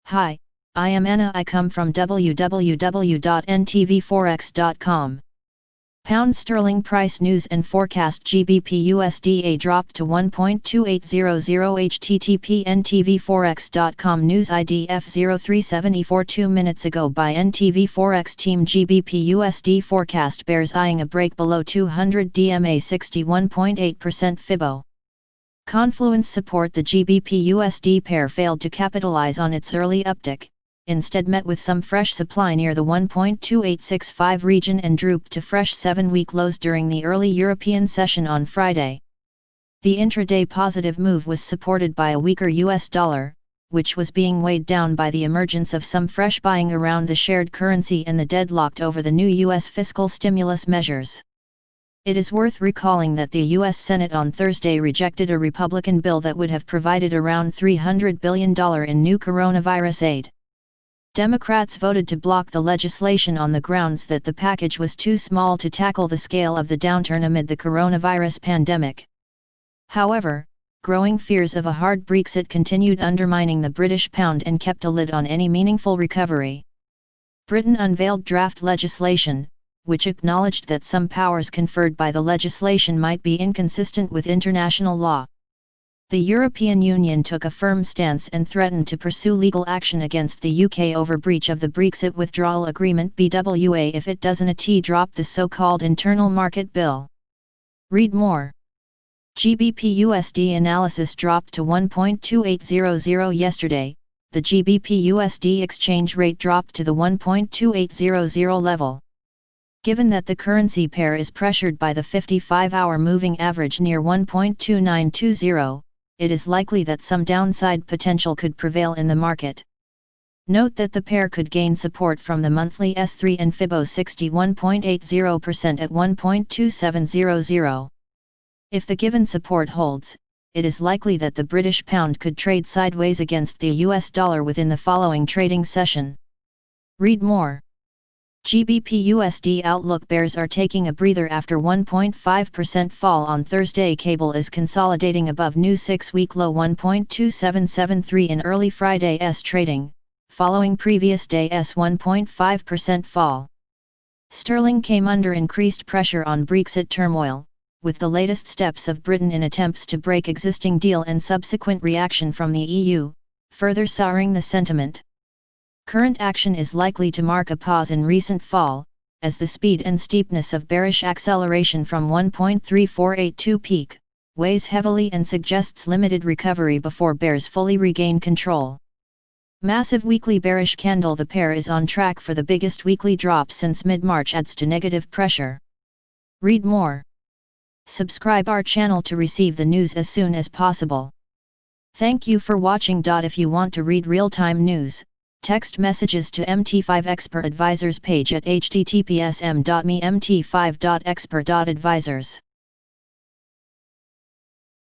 Hi, I am Anna. I come from www.ntvforex.com. Pound sterling price news and forecast. GBP USD dropped to 1.2800. http ntvforex.com news ID F03744 2 minutes ago by NTV Forex team. GBP USD forecast bears eyeing a break below 200 DMA 61.8% Fibo. Confluence support. The GBP USD pair failed to capitalize on its early uptick, instead met with some fresh supply near the 1.2865 region and drooped to fresh 7-week lows during the early European session on Friday. The intraday positive move was supported by a weaker US dollar, which was being weighed down by the emergence of some fresh buying around the shared currency and the deadlocked over the new US fiscal stimulus measures. It is worth recalling that the U.S. Senate on Thursday rejected a Republican bill that would have provided around $300 billion in new coronavirus aid. Democrats voted to block the legislation on the grounds that the package was too small to tackle the scale of the downturn amid the coronavirus pandemic. However, growing fears of a hard Brexit continued undermining the British pound and kept a lid on any meaningful recovery. Britain unveiled draft legislation, which acknowledged that some powers conferred by the legislation might be inconsistent with international law. The European Union took a firm stance and threatened to pursue legal action against the UK over breach of the Brexit Withdrawal Agreement (BWA) if it doesn't drop the so-called Internal Market Bill. Read more. GBP USD analysis dropped to 1.2800 yesterday. The GBP USD exchange rate dropped to the 1.2800 level. Given that the currency pair is pressured by the 55-hour moving average near 1.2920, it is likely that some downside potential could prevail in the market. Note that the pair could gain support from the monthly S3 and Fibo 61.80% at 1.2700. If the given support holds, it is likely that the British pound could trade sideways against the US dollar within the following trading session. Read more. GBP USD outlook. Bears are taking a breather after 1.5% fall on Thursday. Cable is consolidating above new 6-week low 1.2773 in early Friday's trading, following previous day's 1.5% fall. Sterling came under increased pressure on Brexit turmoil, with the latest steps of Britain in attempts to break existing deal and subsequent reaction from the EU, further souring the sentiment. Current action is likely to mark a pause in recent fall, as the speed and steepness of bearish acceleration from 1.3482 peak weighs heavily and suggests limited recovery before bears fully regain control. Massive weekly bearish candle. The pair is on track for the biggest weekly drop since mid-March, adds to negative pressure. Read more. Subscribe our channel to receive the news as soon as possible. Thank you for watching. If you want to read real-time news, text messages to MT5 Expert Advisors page at https://m.me/mt5.expert.advisors.